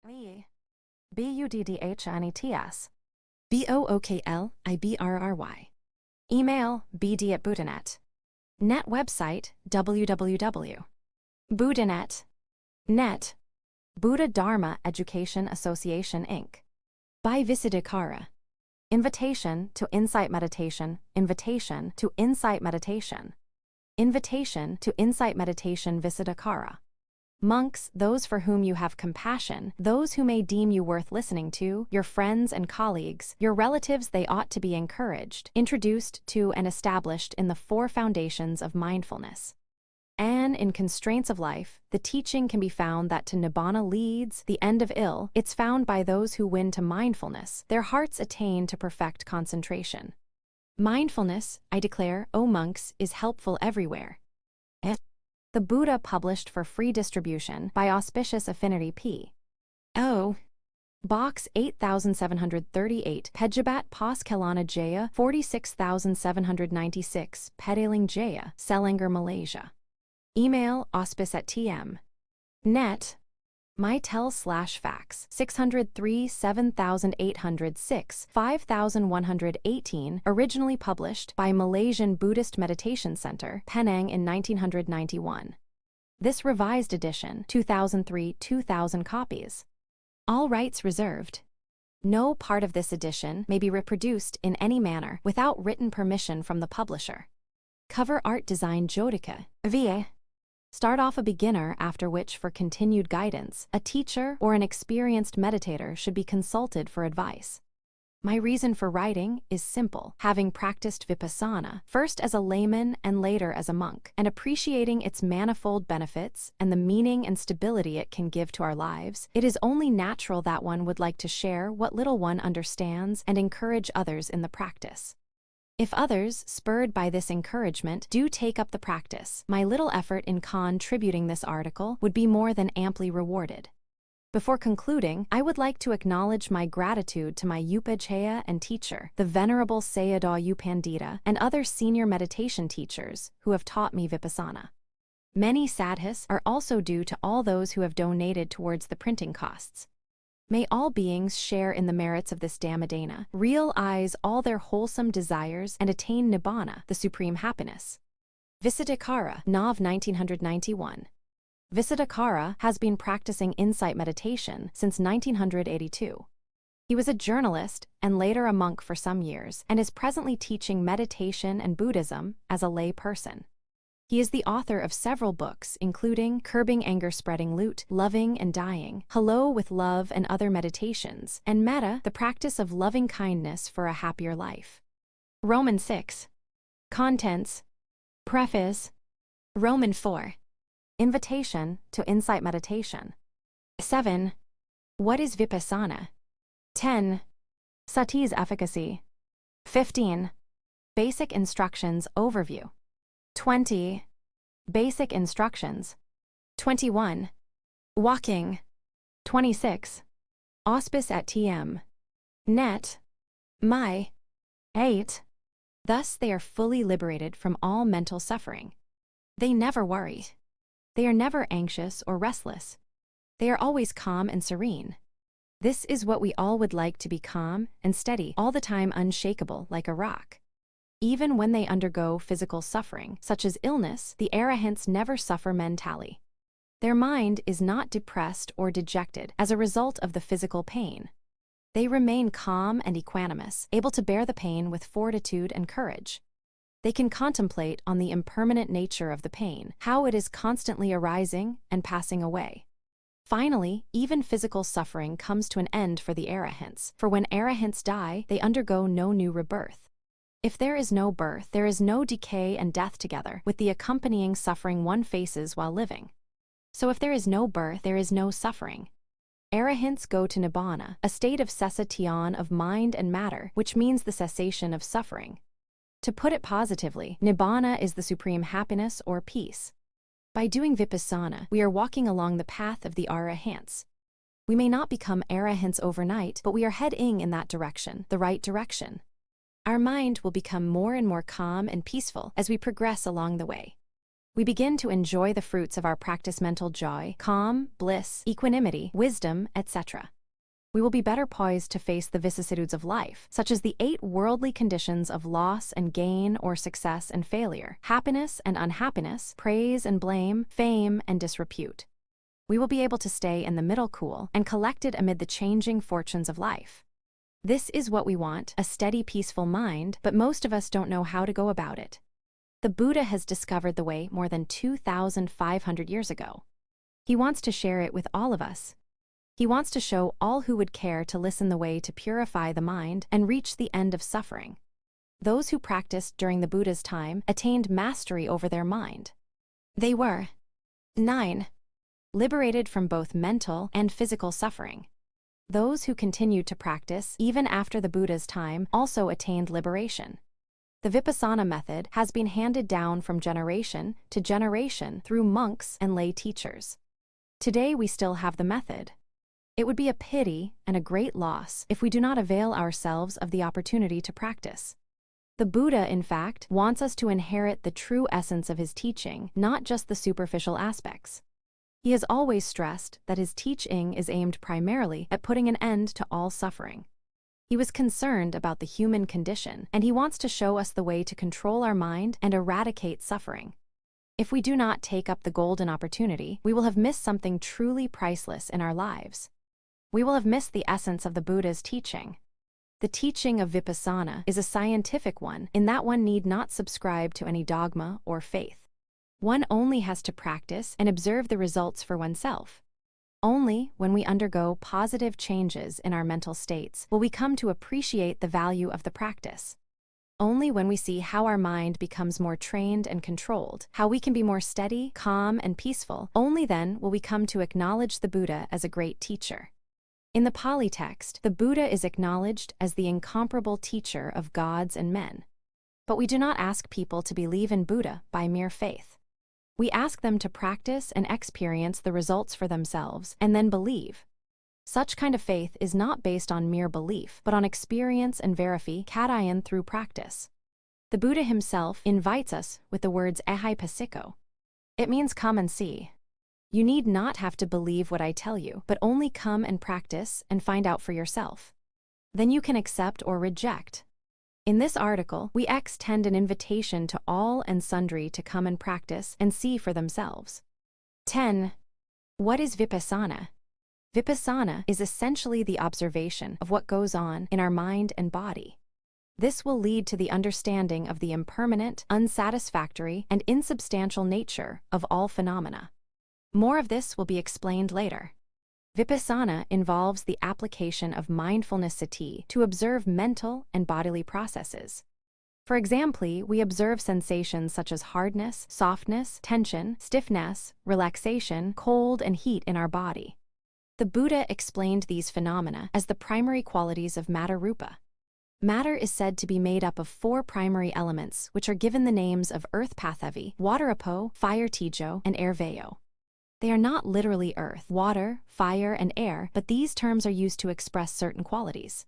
Buddhnets. BOOKLIBRRY. Email bd@buddhanet. Net website www. Buddhanet. Net. Buddha Dharma Education Association Inc. By Visidikara. Invitation to Insight Meditation. Invitation to Insight Meditation. Invitation to Insight Meditation Visidikara. Monks, those for whom you have compassion, those who may deem you worth listening to, your friends and colleagues, your relatives, they ought to be encouraged, introduced to and established in the 4 foundations of mindfulness. And in Constraints of Life, the teaching can be found that to nibbana leads, the end of ill, it's found by those who win to mindfulness, their hearts attain to perfect concentration. Mindfulness, I declare, O monks, is helpful everywhere. The Buddha published for free distribution by Auspicious Affinity P.O. Box 8738, Pejabat Pas Kelana Jaya, 46796, Petaling Jaya, Selangor, Malaysia. Email auspice@tm. Net. mytel/fax 603 7806 5118, originally published by Malaysian Buddhist Meditation Center, Penang in 1991. This revised edition, 2003-2000 copies. All rights reserved. No part of this edition may be reproduced in any manner without written permission from the publisher. Cover art design Jodika, VA. Start off a beginner, after which, for continued guidance, a teacher or an experienced meditator should be consulted for advice. My reason for writing is simple. Having practiced Vipasana, first as a layman and later as a monk, and appreciating its manifold benefits and the meaning and stability it can give to our lives, it is only natural that one would like to share what little one understands and encourage others in the practice. If others, spurred by this encouragement, do take up the practice, my little effort in contributing this article would be more than amply rewarded. Before concluding, I would like to acknowledge my gratitude to my Upajjhaya and teacher, the Venerable Sayadaw U Pandita, and other senior meditation teachers who have taught me Vipasana. Many sadhus are also due to all those who have donated towards the printing costs. May all beings share in the merits of this Dhammadana, realize all their wholesome desires, and attain Nibbana, the supreme happiness. Visidikara, Nov 1991. Visidikara has been practicing insight meditation since 1982. He was a journalist and later a monk for some years, and is presently teaching meditation and Buddhism as a lay person. He is the author of several books, including Curbing Anger Spreading Loot, Loving and Dying, Hello with Love and Other Meditations, and Metta, the Practice of Loving Kindness for a Happier Life. Roman 6. Contents. Preface. Roman 4. Invitation to Insight Meditation. 7. What is Vipasana? 10. Sati's efficacy. 15. Basic Instructions Overview. 20. Basic Instructions. 21. Walking. 26. Auspice@tm. Net. My. 8. Thus they are fully liberated from all mental suffering. They never worry. They are never anxious or restless. They are always calm and serene. This is what we all would like, to be calm and steady, all the time unshakable like a rock. Even when they undergo physical suffering, such as illness, the arahants never suffer mentally. Their mind is not depressed or dejected as a result of the physical pain. They remain calm and equanimous, able to bear the pain with fortitude and courage. They can contemplate on the impermanent nature of the pain, how it is constantly arising and passing away. Finally, even physical suffering comes to an end for the arahants, for when arahants die, they undergo no new rebirth. If there is no birth, there is no decay and death together with the accompanying suffering one faces while living. So if there is no birth, there is no suffering. Arahants go to Nibbana, a state of cessation of mind and matter, which means the cessation of suffering. To put it positively, Nibbana is the supreme happiness or peace. By doing Vipasana, we are walking along the path of the arahants. We may not become arahants overnight, but we are heading in that direction, the right direction. Our mind will become more and more calm and peaceful as we progress along the way. We begin to enjoy the fruits of our practice: mental joy, calm, bliss, equanimity, wisdom, etc. We will be better poised to face the vicissitudes of life, such as the 8 worldly conditions of loss and gain, or success and failure, happiness and unhappiness, praise and blame, fame and disrepute. We will be able to stay in the middle, cool and collected amid the changing fortunes of life. This is what we want, a steady, peaceful mind, but most of us don't know how to go about it. The Buddha has discovered the way more than 2,500 years ago. He wants to share it with all of us. He wants to show all who would care to listen the way to purify the mind and reach the end of suffering. Those who practiced during the Buddha's time attained mastery over their mind. They were 9. Liberated from both mental and physical suffering. Those who continued to practice even after the Buddha's time also attained liberation. The Vipasana method has been handed down from generation to generation through monks and lay teachers. Today we still have the method. It would be a pity and a great loss if we do not avail ourselves of the opportunity to practice. The Buddha, in fact, wants us to inherit the true essence of his teaching, not just the superficial aspects. He has always stressed that his teaching is aimed primarily at putting an end to all suffering. He was concerned about the human condition, and he wants to show us the way to control our mind and eradicate suffering. If we do not take up the golden opportunity, we will have missed something truly priceless in our lives. We will have missed the essence of the Buddha's teaching. The teaching of Vipasana is a scientific one in that one need not subscribe to any dogma or faith. One only has to practice and observe the results for oneself. Only when we undergo positive changes in our mental states will we come to appreciate the value of the practice. Only when we see how our mind becomes more trained and controlled, how we can be more steady, calm, and peaceful, only then will we come to acknowledge the Buddha as a great teacher. In the Pali text, the Buddha is acknowledged as the incomparable teacher of gods and men. But we do not ask people to believe in Buddha by mere faith. We ask them to practice and experience the results for themselves and then believe. Such kind of faith is not based on mere belief, but on experience and verification through practice. The Buddha himself invites us with the words ehai pasiko. It means come and see. You need not have to believe what I tell you, but only come and practice and find out for yourself. Then you can accept or reject. In this article, we extend an invitation to all and sundry to come and practice and see for themselves. 10. What is Vipasana? Vipasana is essentially the observation of what goes on in our mind and body. This will lead to the understanding of the impermanent, unsatisfactory, and insubstantial nature of all phenomena. More of this will be explained later. Vipasana involves the application of mindfulness sati to observe mental and bodily processes. For example, we observe sensations such as hardness, softness, tension, stiffness, relaxation, cold, and heat in our body. The Buddha explained these phenomena as the primary qualities of matter rupa. Matter is said to be made up of 4 primary elements, which are given the names of earth pathavi, water apo, fire tejo, and air vayo. They are not literally earth, water, fire, and air, but these terms are used to express certain qualities.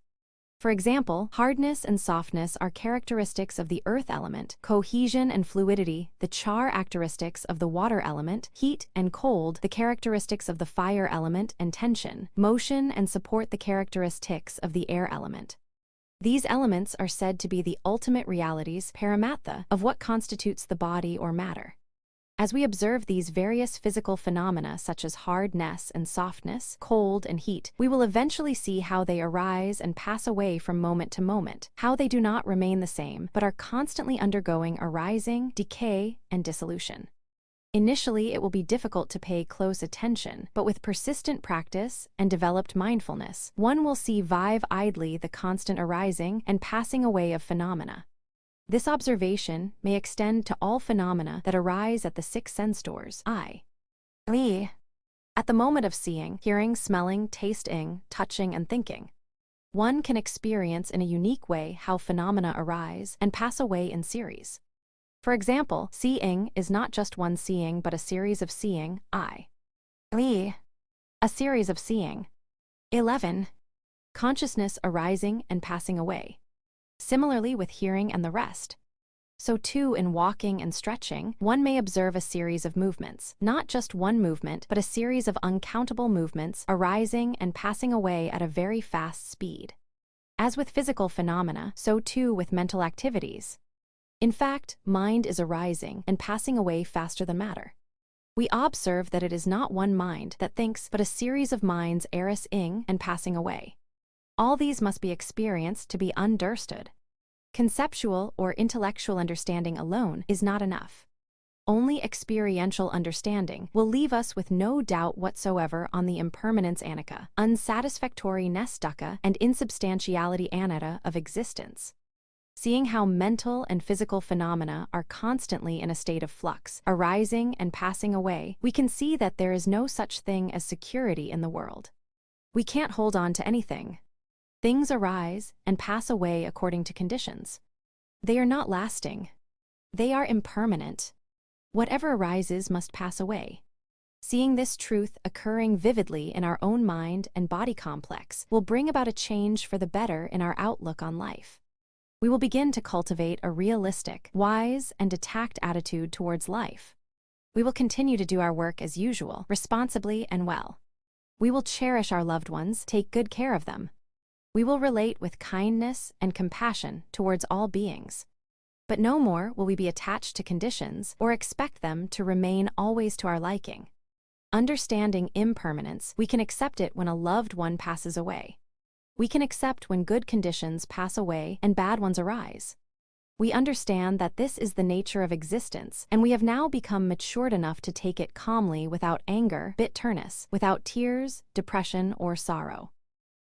For example, hardness and softness are characteristics of the earth element, cohesion and fluidity, the char characteristics of the water element, heat and cold, the characteristics of the fire element, and tension, motion and support, the characteristics of the air element. These elements are said to be the ultimate realities, paramattha, of what constitutes the body or matter. As we observe these various physical phenomena such as hardness and softness, cold and heat, we will eventually see how they arise and pass away from moment to moment, how they do not remain the same, but are constantly undergoing arising, decay, and dissolution. Initially, it will be difficult to pay close attention, but with persistent practice and developed mindfulness, one will see vividly the constant arising and passing away of phenomena. This observation may extend to all phenomena that arise at the 6 sense doors, I. At the moment of seeing, hearing, smelling, tasting, touching, and thinking. One can experience in a unique way how phenomena arise and pass away in series. For example, seeing is not just one seeing but a series of seeing, I. A series of seeing. 11. Consciousness arising and passing away. Similarly with hearing and the rest. So too in walking and stretching, one may observe a series of movements, not just one movement, but a series of uncountable movements arising and passing away at a very fast speed. As with physical phenomena, so too with mental activities. In fact, mind is arising and passing away faster than matter. We observe that it is not one mind that thinks, but a series of minds arising and passing away. All these must be experienced to be understood. Conceptual or intellectual understanding alone is not enough. Only experiential understanding will leave us with no doubt whatsoever on the impermanence anicca, unsatisfactoriness dukkha, and insubstantiality anatta of existence. Seeing how mental and physical phenomena are constantly in a state of flux, arising and passing away, we can see that there is no such thing as security in the world. We can't hold on to anything. Things arise and pass away according to conditions. They are not lasting. They are impermanent. Whatever arises must pass away. Seeing this truth occurring vividly in our own mind and body complex will bring about a change for the better in our outlook on life. We will begin to cultivate a realistic, wise, and detached attitude towards life. We will continue to do our work as usual, responsibly and well. We will cherish our loved ones, take good care of them. We will relate with kindness and compassion towards all beings. But no more will we be attached to conditions or expect them to remain always to our liking. Understanding impermanence, we can accept it when a loved one passes away. We can accept when good conditions pass away and bad ones arise. We understand that this is the nature of existence, and we have now become matured enough to take it calmly without anger, bitterness, without tears, depression, or sorrow.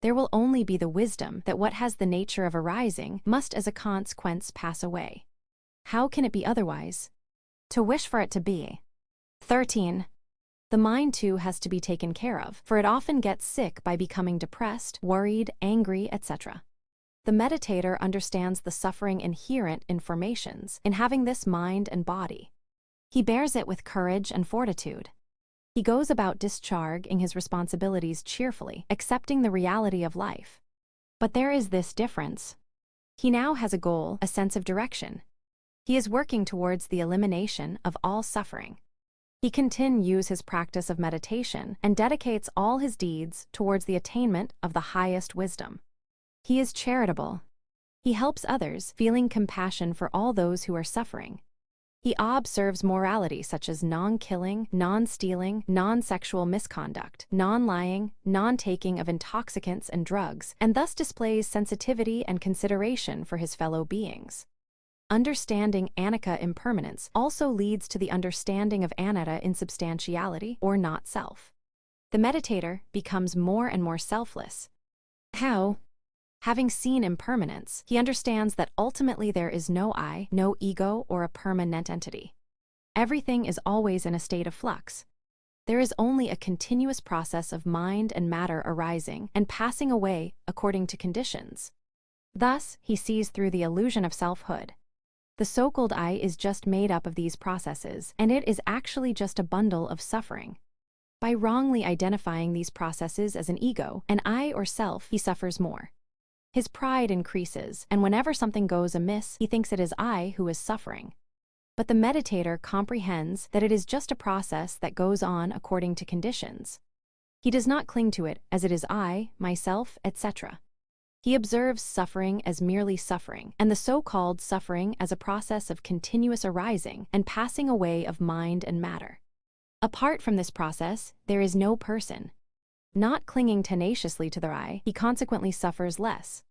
There will only be the wisdom that what has the nature of arising must as a consequence pass away. How can it be otherwise? To wish for it to be. 13. The mind too has to be taken care of, for it often gets sick by becoming depressed, worried, angry, etc. The meditator understands the suffering inherent in formations, in having this mind and body. He bears it with courage and fortitude. He goes about discharging his responsibilities cheerfully, accepting the reality of life. But there is this difference. He now has a goal, a sense of direction. He is working towards the elimination of all suffering. He continues his practice of meditation and dedicates all his deeds towards the attainment of the highest wisdom. He is charitable. He helps others, feeling compassion for all those who are suffering. He observes morality such as non-killing, non-stealing, non-sexual misconduct, non-lying, non-taking of intoxicants and drugs, and thus displays sensitivity and consideration for his fellow beings. Understanding anicca impermanence also leads to the understanding of anatta insubstantiality, or not self. The meditator becomes more and more selfless. How? Having seen impermanence, he understands that ultimately there is no I, no ego, or a permanent entity. Everything is always in a state of flux. There is only a continuous process of mind and matter arising and passing away according to conditions. Thus, he sees through the illusion of selfhood. The so-called I is just made up of these processes, and it is actually just a bundle of suffering. By wrongly identifying these processes as an ego, an I or self, he suffers more. His pride increases, and whenever something goes amiss, he thinks it is I who is suffering. But the meditator comprehends that it is just a process that goes on according to conditions. He does not cling to it as it is I, myself, etc. He observes suffering as merely suffering, and the so-called suffering as a process of continuous arising and passing away of mind and matter. Apart from this process, there is no person. Not clinging tenaciously to their I, he consequently suffers less.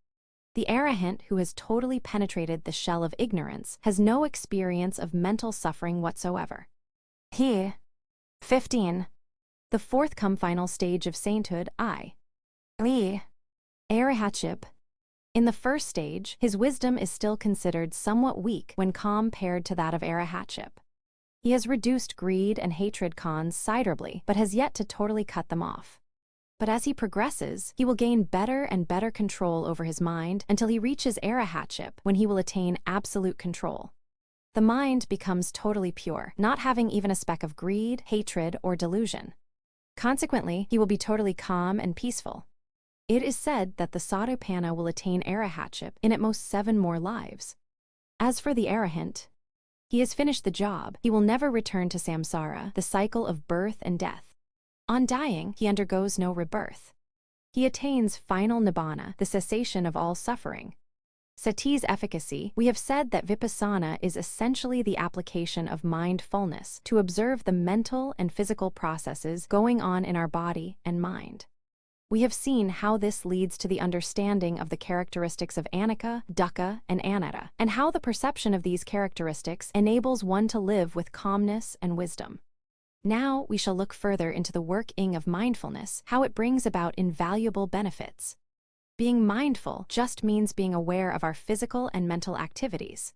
The arahant who has totally penetrated the shell of ignorance has no experience of mental suffering whatsoever. 15. The fourth final stage of sainthood, Arahatship. In the first stage, his wisdom is still considered somewhat weak when compared to that of arahatship. He has reduced greed and hatred considerably, but has yet to totally cut them off. But as he progresses, he will gain better and better control over his mind until he reaches arahatship, when he will attain absolute control. The mind becomes totally pure, not having even a speck of greed, hatred, or delusion. Consequently, he will be totally calm and peaceful. It is said that the Sotapanna will attain arahatship in at most 7 more lives. As for the arahant, he has finished the job. He will never return to samsara, the cycle of birth and death. On dying, he undergoes no rebirth. He attains final nibbana, the cessation of all suffering. Sati's efficacy. We have said that Vipasana is essentially the application of mindfulness to observe the mental and physical processes going on in our body and mind. We have seen how this leads to the understanding of the characteristics of anicca, dukkha, and anatta, and how the perception of these characteristics enables one to live with calmness and wisdom. Now we shall look further into the working of mindfulness, how it brings about invaluable benefits. Being mindful just means being aware of our physical and mental activities.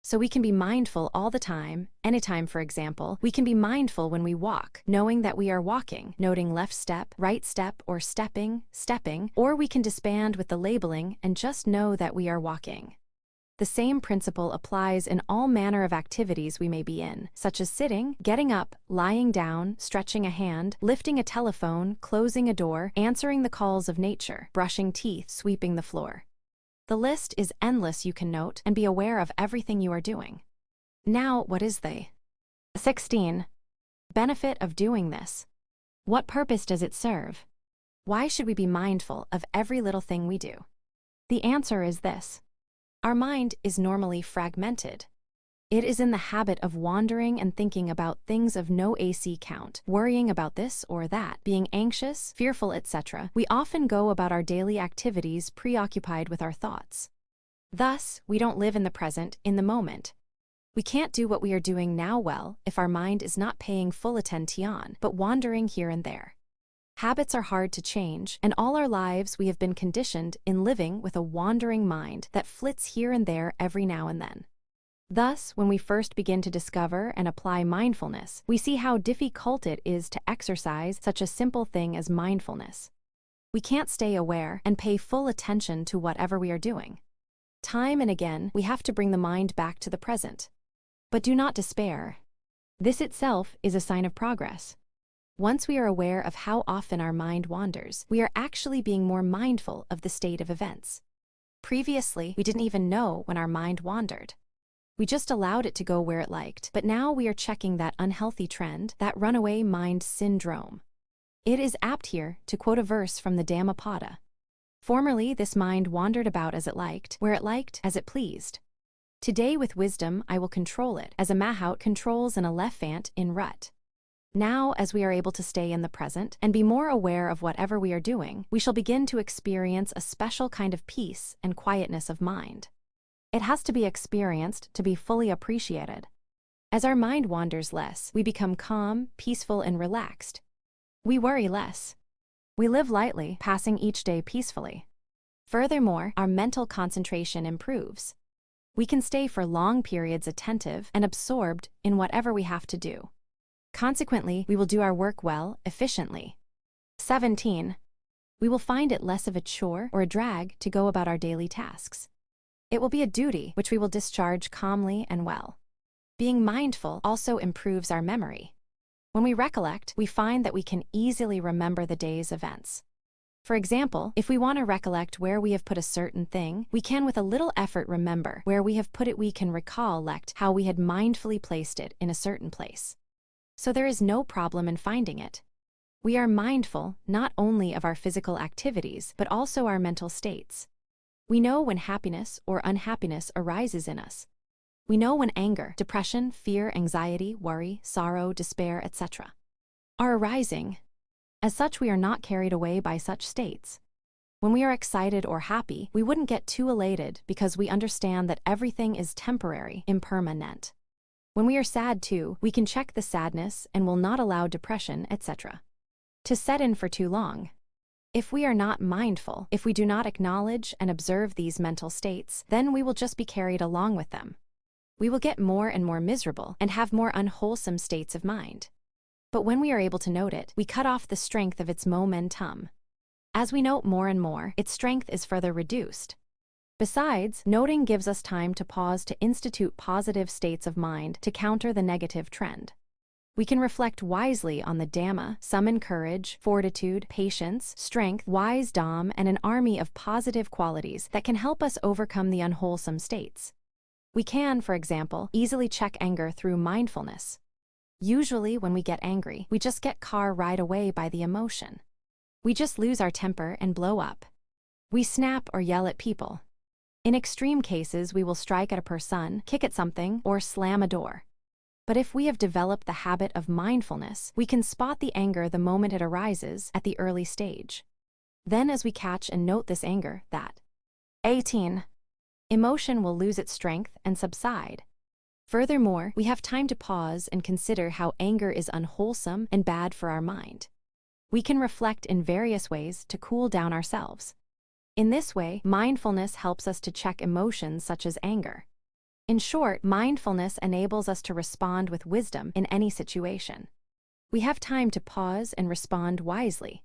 So we can be mindful all the time, anytime. For example, we can be mindful when we walk, knowing that we are walking, noting left step, right step, or stepping, or we can disband with the labeling and just know that we are walking. The same principle applies in all manner of activities we may be in, such as sitting, getting up, lying down, stretching a hand, lifting a telephone, closing a door, answering the calls of nature, brushing teeth, sweeping the floor. The list is endless. You can note and be aware of everything you are doing. Now, what is the 16. benefit of doing this? What purpose does it serve? Why should we be mindful of every little thing we do? The answer is this. Our mind is normally fragmented. It is in the habit of wandering and thinking about things of no AC count, worrying about this or that, being anxious, fearful, etc. We often go about our daily activities preoccupied with our thoughts. Thus, we don't live in the present, in the moment. We can't do what we are doing now well if our mind is not paying full attention, but wandering here and there. Habits are hard to change, and all our lives we have been conditioned in living with a wandering mind that flits here and there every now and then. Thus, when we first begin to discover and apply mindfulness, we see how difficult it is to exercise such a simple thing as mindfulness. We can't stay aware and pay full attention to whatever we are doing. Time and again, we have to bring the mind back to the present. But do not despair. This itself is a sign of progress. Once we are aware of how often our mind wanders, we are actually being more mindful of the state of events. Previously, we didn't even know when our mind wandered. We just allowed it to go where it liked, but now we are checking that unhealthy trend, that runaway mind syndrome. It is apt here to quote a verse from the Dhammapada. Formerly, this mind wandered about as it liked, where it liked, as it pleased. Today, with wisdom, I will control it, as a mahout controls an elephant in rut. Now, as we are able to stay in the present and be more aware of whatever we are doing, we shall begin to experience a special kind of peace and quietness of mind. It has to be experienced to be fully appreciated. As our mind wanders less, we become calm, peaceful, and relaxed. We worry less. We live lightly, passing each day peacefully. Furthermore, our mental concentration improves. We can stay for long periods attentive and absorbed in whatever we have to do. Consequently, we will do our work well, efficiently. 17. We will find it less of a chore or a drag to go about our daily tasks. It will be a duty which we will discharge calmly and well. Being mindful also improves our memory. When we recollect, we find that we can easily remember the day's events. For example, if we want to recollect where we have put a certain thing, we can with a little effort remember where we have put it. We can recollect how we had mindfully placed it in a certain place. So there is no problem in finding it. We are mindful not only of our physical activities, but also our mental states. We know when happiness or unhappiness arises in us. We know when anger, depression, fear, anxiety, worry, sorrow, despair, etc. are arising. As such, we are not carried away by such states. When we are excited or happy, we wouldn't get too elated because we understand that everything is temporary, impermanent. When we are sad too, we can check the sadness and will not allow depression, etc. to set in for too long. If we are not mindful, if we do not acknowledge and observe these mental states, then we will just be carried along with them. We will get more and more miserable and have more unwholesome states of mind. But when we are able to note it, we cut off the strength of its momentum. As we note more and more, its strength is further reduced. Besides, noting gives us time to pause to institute positive states of mind to counter the negative trend. We can reflect wisely on the Dhamma, summon courage, fortitude, patience, strength, wisdom, and an army of positive qualities that can help us overcome the unwholesome states. We can, for example, easily check anger through mindfulness. Usually when we get angry, we just get carried away by the emotion. We just lose our temper and blow up. We snap or yell at people. In extreme cases, we will strike at a person, kick at something, or slam a door. But if we have developed the habit of mindfulness, we can spot the anger the moment it arises at the early stage. Then as we catch and note this anger, that 18. Emotion will lose its strength and subside. Furthermore, we have time to pause and consider how anger is unwholesome and bad for our mind. We can reflect in various ways to cool down ourselves. In this way, mindfulness helps us to check emotions such as anger. In short, mindfulness enables us to respond with wisdom in any situation. We have time to pause and respond wisely.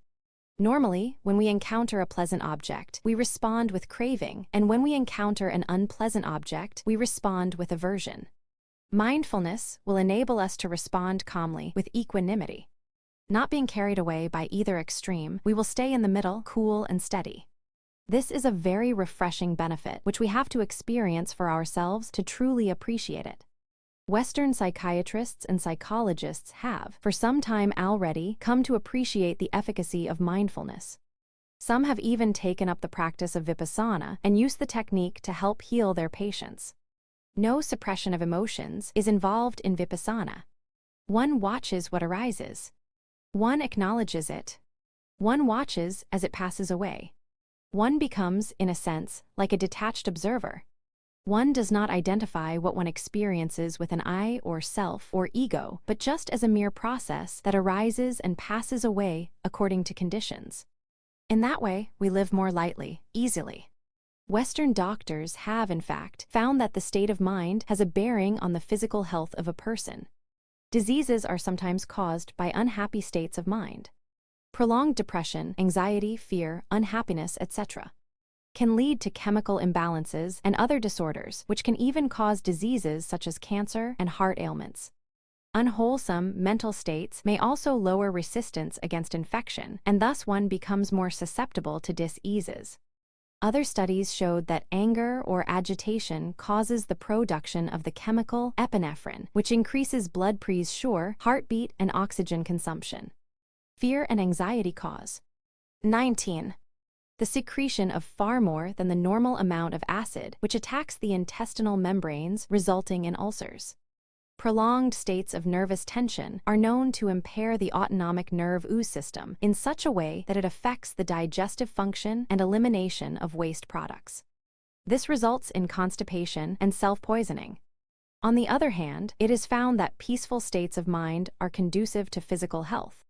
Normally, when we encounter a pleasant object, we respond with craving, and when we encounter an unpleasant object, we respond with aversion. Mindfulness will enable us to respond calmly with equanimity. Not being carried away by either extreme, we will stay in the middle, cool and steady. This is a very refreshing benefit, which we have to experience for ourselves to truly appreciate it. Western psychiatrists and psychologists have, for some time already, come to appreciate the efficacy of mindfulness. Some have even taken up the practice of Vipasana and used the technique to help heal their patients. No suppression of emotions is involved in Vipasana. One watches what arises. One acknowledges it. One watches as it passes away. One becomes, in a sense, like a detached observer. One does not identify what one experiences with an I or self or ego, but just as a mere process that arises and passes away according to conditions. In that way, we live more lightly, easily. Western doctors have, in fact, found that the state of mind has a bearing on the physical health of a person. Diseases are sometimes caused by unhappy states of mind. Prolonged depression, anxiety, fear, unhappiness, etc. can lead to chemical imbalances and other disorders, which can even cause diseases such as cancer and heart ailments. Unwholesome mental states may also lower resistance against infection, and thus one becomes more susceptible to diseases. Other studies showed that anger or agitation causes the production of the chemical epinephrine, which increases blood pressure, heartbeat, and oxygen consumption. Fear and anxiety cause 19. The secretion of far more than the normal amount of acid, which attacks the intestinal membranes, resulting in ulcers. Prolonged states of nervous tension are known to impair the autonomic nerve system in such a way that it affects the digestive function and elimination of waste products. This results in constipation and self-poisoning. On the other hand, it is found that peaceful states of mind are conducive to physical health.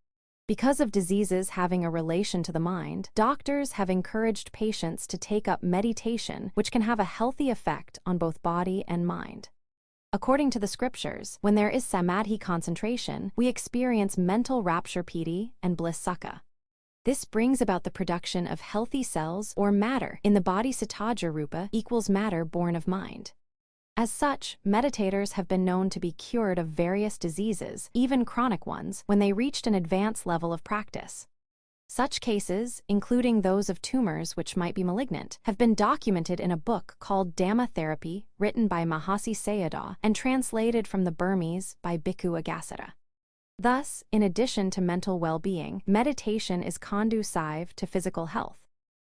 Because of diseases having a relation to the mind, doctors have encouraged patients to take up meditation, which can have a healthy effect on both body and mind. According to the scriptures, when there is samadhi concentration, we experience mental rapture piti and bliss sukha. This brings about the production of healthy cells or matter in the body. Sataja rupa equals matter born of mind. As such, meditators have been known to be cured of various diseases, even chronic ones, when they reached an advanced level of practice. Such cases, including those of tumors which might be malignant, have been documented in a book called Dhamma Therapy, written by Mahasi Sayadaw and translated from the Burmese by Bhikkhu Agasara. Thus, in addition to mental well-being, meditation is conducive to physical health.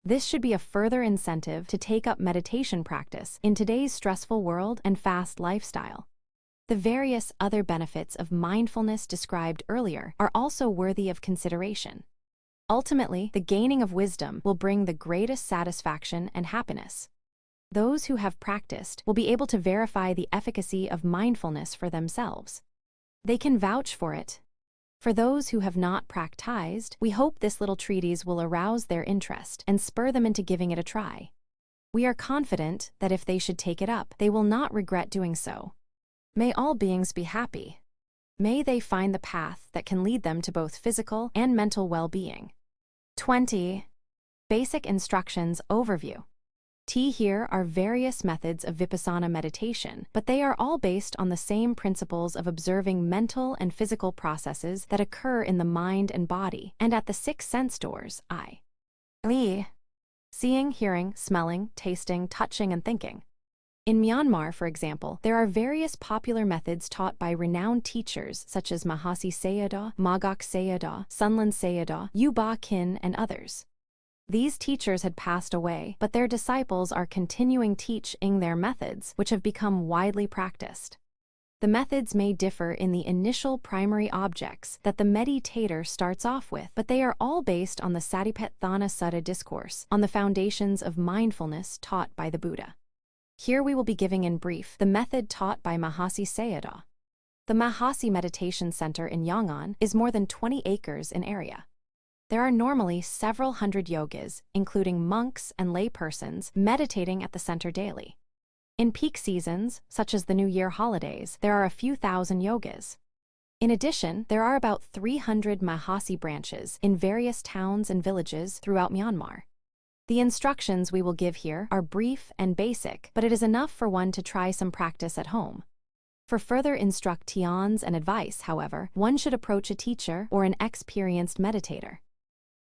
This should be a further incentive to take up meditation practice in today's stressful world and fast lifestyle. The various other benefits of mindfulness described earlier are also worthy of consideration. Ultimately, the gaining of wisdom will bring the greatest satisfaction and happiness. Those who have practiced will be able to verify the efficacy of mindfulness for themselves. They can vouch for it. For those who have not practiced, we hope this little treatise will arouse their interest and spur them into giving it a try. We are confident that if they should take it up, they will not regret doing so. May all beings be happy. May they find the path that can lead them to both physical and mental well-being. 20. Basic Instructions Overview. Here are various methods of Vipassana meditation, but they are all based on the same principles of observing mental and physical processes that occur in the mind and body, and at the 6 sense doors, i.e., seeing, hearing, smelling, tasting, touching, and thinking. In Myanmar, for example, there are various popular methods taught by renowned teachers such as Mahasi Sayadaw, Magok Sayadaw, Sunlan Sayadaw, U Ba Kin, and others. These teachers had passed away, but their disciples are continuing teaching their methods, which have become widely practiced. The methods may differ in the initial primary objects that the meditator starts off with, but they are all based on the Satipatthana Sutta discourse on the foundations of mindfulness taught by the Buddha. Here we will be giving in brief the method taught by Mahasi Sayadaw. The Mahasi Meditation Center in Yangon is more than 20 acres in area. There are normally several hundred yogis, including monks and laypersons, meditating at the center daily. In peak seasons, such as the New Year holidays, there are a few thousand yogis. In addition, there are about 300 Mahasi branches in various towns and villages throughout Myanmar. The instructions we will give here are brief and basic, but it is enough for one to try some practice at home. For further instructions and advice, however, one should approach a teacher or an experienced meditator.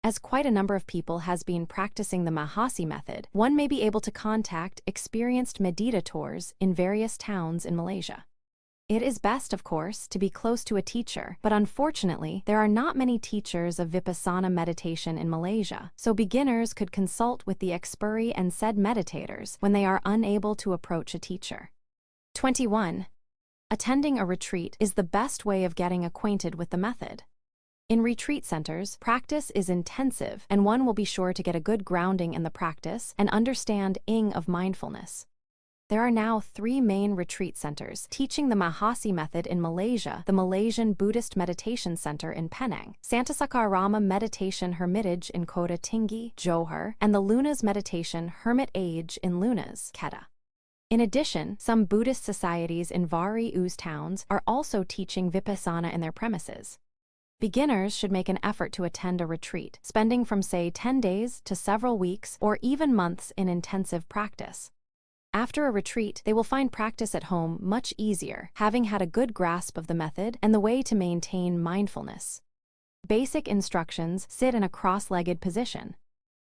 As quite a number of people has been practicing the Mahasi method, one may be able to contact experienced meditators in various towns in Malaysia. It is best, of course, to be close to a teacher, but unfortunately, there are not many teachers of Vipasana meditation in Malaysia, so beginners could consult with the expert and said meditators when they are unable to approach a teacher. 21. Attending a retreat is the best way of getting acquainted with the method. In retreat centers, practice is intensive, and one will be sure to get a good grounding in the practice and understanding of mindfulness. There are now 3 main retreat centers teaching the Mahasi method in Malaysia: the Malaysian Buddhist Meditation Center in Penang, Santasakarama Meditation Hermitage in Kota Tinggi, Johor, and the Lunas Meditation Hermitage in Lunas, Kedah. In addition, some Buddhist societies in various towns are also teaching Vipasana in their premises. Beginners should make an effort to attend a retreat, spending from, say, 10 days to several weeks or even months in intensive practice. After a retreat, they will find practice at home much easier, having had a good grasp of the method and the way to maintain mindfulness. Basic instructions: sit in a cross-legged position.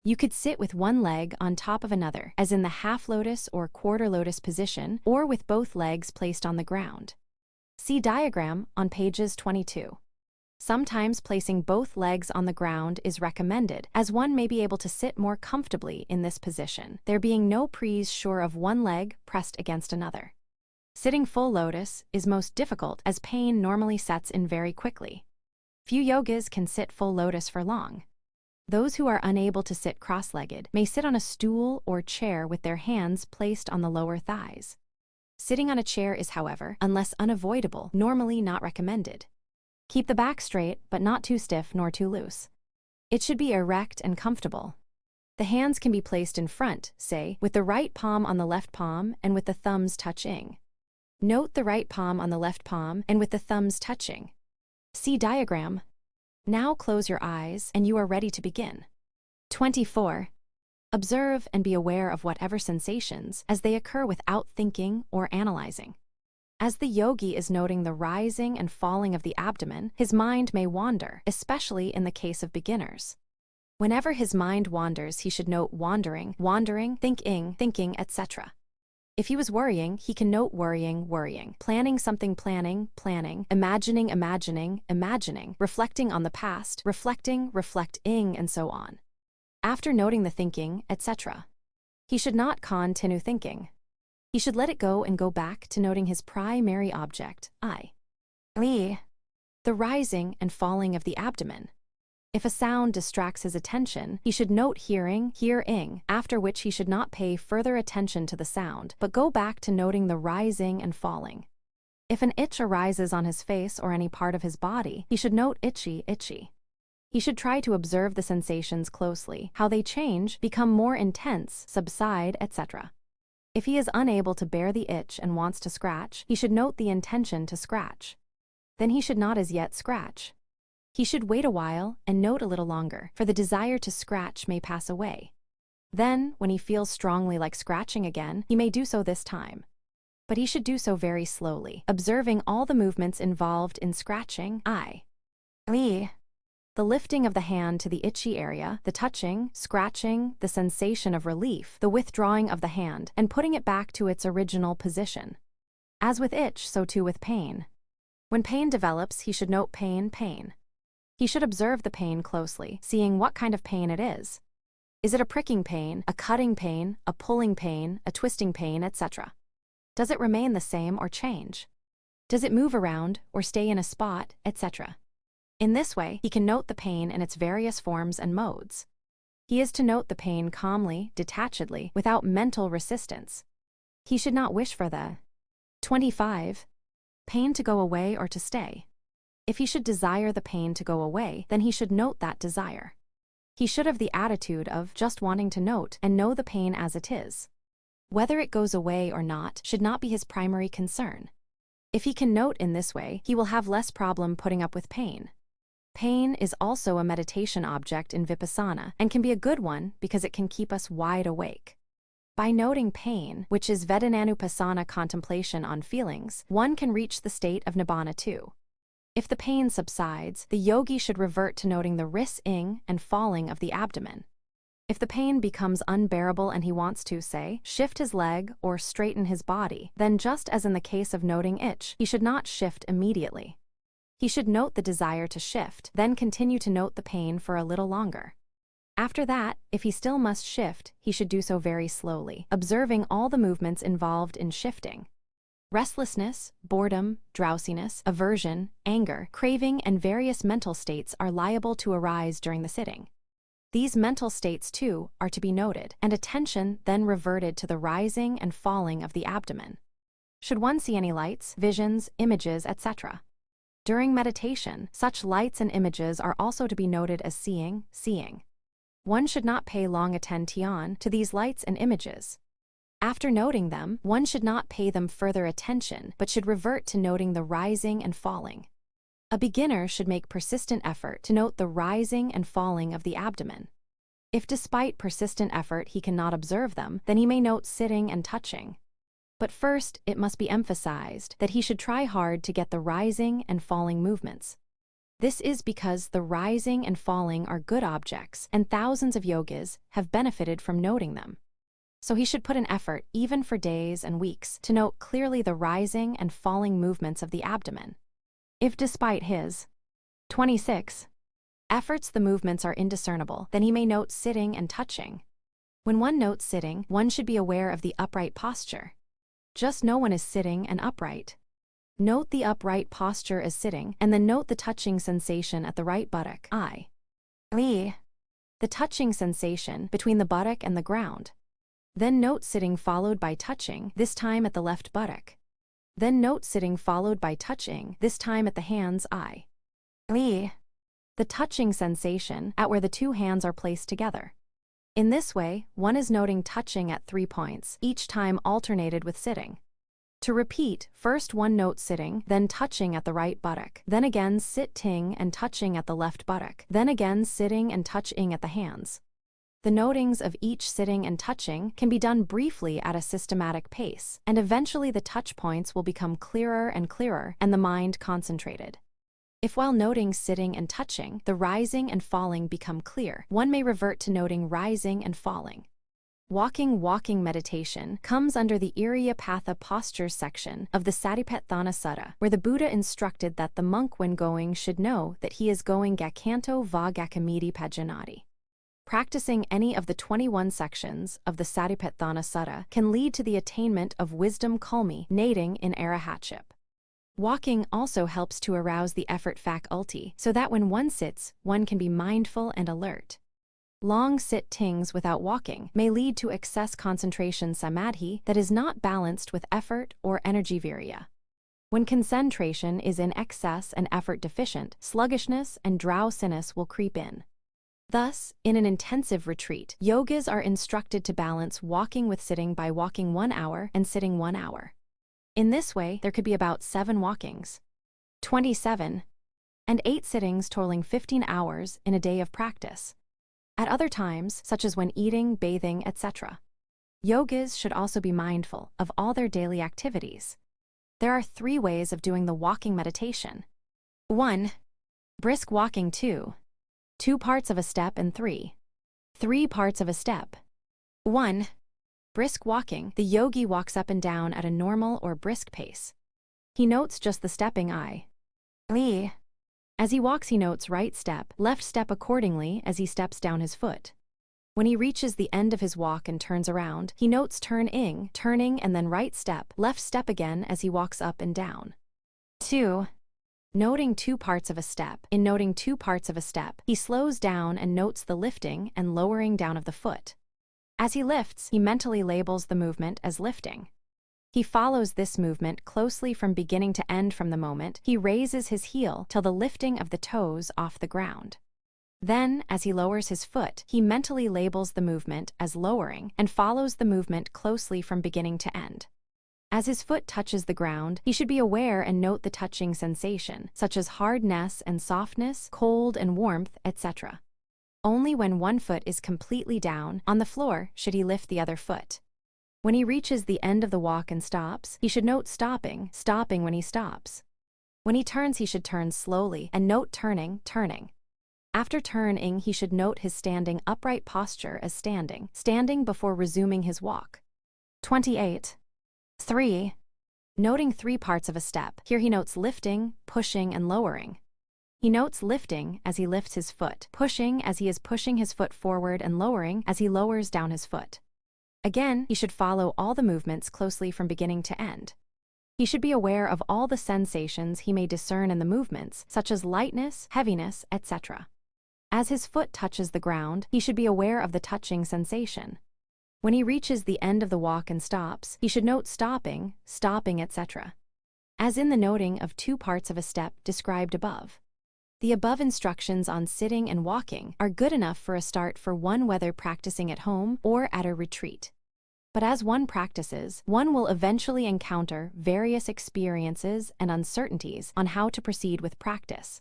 You could sit with one leg on top of another, as in the half-lotus or quarter-lotus position, or with both legs placed on the ground. See diagram on pages 22. Sometimes placing both legs on the ground is recommended, as one may be able to sit more comfortably in this position, there being no pressure of one leg pressed against another. Sitting full lotus is most difficult, as pain normally sets in very quickly. Few yogis can sit full lotus for long. Those who are unable to sit cross-legged may sit on a stool or chair with their hands placed on the lower thighs. Sitting on a chair is, however, unless unavoidable, normally not recommended. Keep the back straight, but not too stiff nor too loose. It should be erect and comfortable. The hands can be placed in front, say, with the right palm on the left palm and with the thumbs touching. Note the right palm on the left palm and with the thumbs touching. See diagram. Now close your eyes and you are ready to begin. 24. Observe and be aware of whatever sensations as they occur without thinking or analyzing. As the yogi is noting the rising and falling of the abdomen, his mind may wander, especially in the case of beginners. Whenever his mind wanders, he should note wandering, thinking, etc. If he was worrying, he can note worrying, planning something, planning, imagining, reflecting on the past, reflecting, and so on. After noting the thinking, etc., he should not continue thinking. He should let it go and go back to noting his primary object, the rising and falling of the abdomen. If a sound distracts his attention, he should note hearing, after which he should not pay further attention to the sound, but go back to noting the rising and falling. If an itch arises on his face or any part of his body, he should note itchy. He should try to observe the sensations closely, how they change, become more intense, subside, etc. If he is unable to bear the itch and wants to scratch, he should note the intention to scratch. Then he should not as yet scratch. He should wait a while and note a little longer, for the desire to scratch may pass away. Then, when he feels strongly like scratching again, he may do so this time. But he should do so very slowly, observing all the movements involved in scratching, the the lifting of the hand to the itchy area, the touching, scratching, the sensation of relief, the withdrawing of the hand, and putting it back to its original position. As with itch, so too with pain. When pain develops, he should note pain. He should observe the pain closely, seeing what kind of pain it is. Is it a pricking pain, a cutting pain, a pulling pain, a twisting pain, etc.? Does it remain the same or change? Does it move around or stay in a spot, etc.? In this way, he can note the pain in its various forms and modes. He is to note the pain calmly, detachedly, without mental resistance. He should not wish for the 25. Pain to go away or to stay. If he should desire the pain to go away, then he should note that desire. He should have the attitude of just wanting to note and know the pain as it is. Whether it goes away or not should not be his primary concern. If he can note in this way, he will have less problem putting up with pain. Pain is also a meditation object in Vipasana and can be a good one because it can keep us wide awake. By noting pain, which is Vedananupasana contemplation on feelings, one can reach the state of nibbana too. If the pain subsides, the yogi should revert to noting the rising and falling of the abdomen. If the pain becomes unbearable and he wants to, say, shift his leg or straighten his body, then just as in the case of noting itch, he should not shift immediately. He should note the desire to shift, then continue to note the pain for a little longer. After that, if he still must shift, he should do so very slowly, observing all the movements involved in shifting. Restlessness, boredom, drowsiness, aversion, anger, craving, and various mental states are liable to arise during the sitting. These mental states, too, are to be noted, and attention then reverted to the rising and falling of the abdomen. Should one see any lights, visions, images, etc.? During meditation, such lights and images are also to be noted as seeing. One should not pay long attention to these lights and images. After noting them, one should not pay them further attention, but should revert to noting the rising and falling. A beginner should make persistent effort to note the rising and falling of the abdomen. If despite persistent effort he cannot observe them, then he may note sitting and touching. But first, it must be emphasized that he should try hard to get the rising and falling movements. This is because the rising and falling are good objects, and thousands of yogis have benefited from noting them. So he should put an effort, even for days and weeks, to note clearly the rising and falling movements of the abdomen. If despite his 26 efforts the movements are indiscernible, then he may note sitting and touching. When one notes sitting, one should be aware of the upright posture. Just no one is sitting and upright. Note the upright posture as sitting, and then note the touching sensation at the right buttock, the touching sensation between the buttock and the ground. Then note sitting followed by touching, this time at the left buttock. Then note sitting followed by touching, this time at the hands, the touching sensation at where the two hands are placed together. In this way, one is noting touching at 3 points, each time alternated with sitting. To repeat, first one notes sitting, then touching at the right buttock, then again sitting and touching at the left buttock, then again sitting and touching at the hands. The notings of each sitting and touching can be done briefly at a systematic pace, and eventually the touch points will become clearer and clearer and the mind concentrated. If while noting sitting and touching, the rising and falling become clear, one may revert to noting rising and falling. Walking meditation comes under the Iryapatha postures section of the Satipatthana Sutta, where the Buddha instructed that the monk when going should know that he is going gakanto va gakamiti pajanati. Practicing any of the 21 sections of the Satipatthana Sutta can lead to the attainment of wisdom kulmi, nating in arahatship. Walking also helps to arouse the effort faculty, so that when one sits, one can be mindful and alert. Long sittings without walking may lead to excess concentration samadhi that is not balanced with effort or energy virya. When concentration is in excess and effort deficient, sluggishness and drowsiness will creep in. Thus, in an intensive retreat, yogis are instructed to balance walking with sitting by walking 1 hour and sitting 1 hour. In this way, there could be about 7 walkings, 27, and 8 sittings totaling 15 hours in a day of practice. At other times, such as when eating, bathing, etc., yogis should also be mindful of all their daily activities. There are 3 ways of doing the walking meditation. 1. Brisk walking. 2. 2 parts of a step, and 3 parts of a step. 1. Brisk walking. The yogi walks up and down at a normal or brisk pace. He notes just the stepping eye. As he walks, he notes right step, left step accordingly as he steps down his foot. When he reaches the end of his walk and turns around, he notes turning, and then right step, left step again as he walks up and down. 2. Noting 2 parts of a step. In noting 2 parts of a step, he slows down and notes the lifting and lowering down of the foot. As he lifts, he mentally labels the movement as lifting. He follows this movement closely from beginning to end from the moment he raises his heel till the lifting of the toes off the ground. Then, as he lowers his foot, he mentally labels the movement as lowering and follows the movement closely from beginning to end. As his foot touches the ground, he should be aware and note the touching sensation, such as hardness and softness, cold and warmth, etc. Only when one foot is completely down on the floor should he lift the other foot. When he reaches the end of the walk and stops, he should note stopping when he stops. When he turns, he should turn slowly and note turning. After turning, he should note his standing upright posture as standing before resuming his walk. 28. 3. Noting 3 parts of a step. Here he notes lifting, pushing, and lowering. He notes lifting as he lifts his foot, pushing as he is pushing his foot forward, and lowering as he lowers down his foot. Again, he should follow all the movements closely from beginning to end. He should be aware of all the sensations he may discern in the movements, such as lightness, heaviness, etc. As his foot touches the ground, he should be aware of the touching sensation. When he reaches the end of the walk and stops, he should note stopping, etc. As in the noting of 2 parts of a step described above. The above instructions on sitting and walking are good enough for a start for one, whether practicing at home or at a retreat. But as one practices, one will eventually encounter various experiences and uncertainties on how to proceed with practice.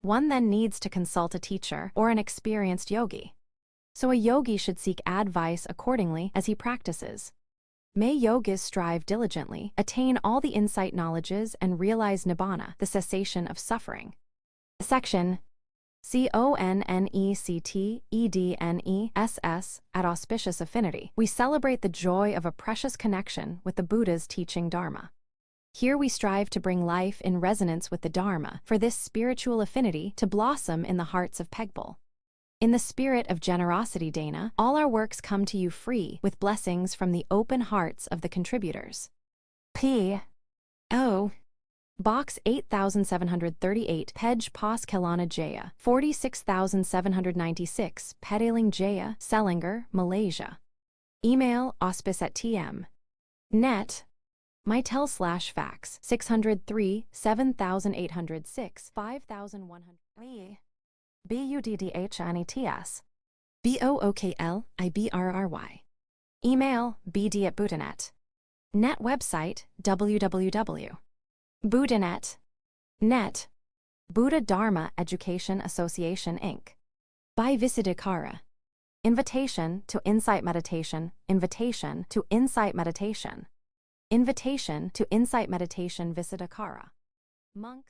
One then needs to consult a teacher or an experienced yogi. So a yogi should seek advice accordingly as he practices. May yogis strive diligently, attain all the insight knowledges, and realize nibbana, the cessation of suffering. Section CONNECTEDNESS. At Auspicious Affinity, we celebrate the joy of a precious connection with the Buddha's teaching Dharma. Here we strive to bring life in resonance with the Dharma for this spiritual affinity to blossom in the hearts of Pegbowl. In the spirit of generosity, Dana, all our works come to you free with blessings from the open hearts of the contributors. P.O. Box 8738, Pej Pas Kelana Jaya, 46796, Petaling Jaya, Selangor, Malaysia. Email auspice@tm. Net. Mytel/fax 603 7806 5100. BUDDHNETS. BOOKLIBRRY. Email bd@buddhanet. Net website www.buddhanet. Net. Buddha Dharma Education Association Inc. By Visidikara. Invitation to Insight Meditation. Invitation to Insight Meditation. Invitation to Insight Meditation. Visidikara. Monk.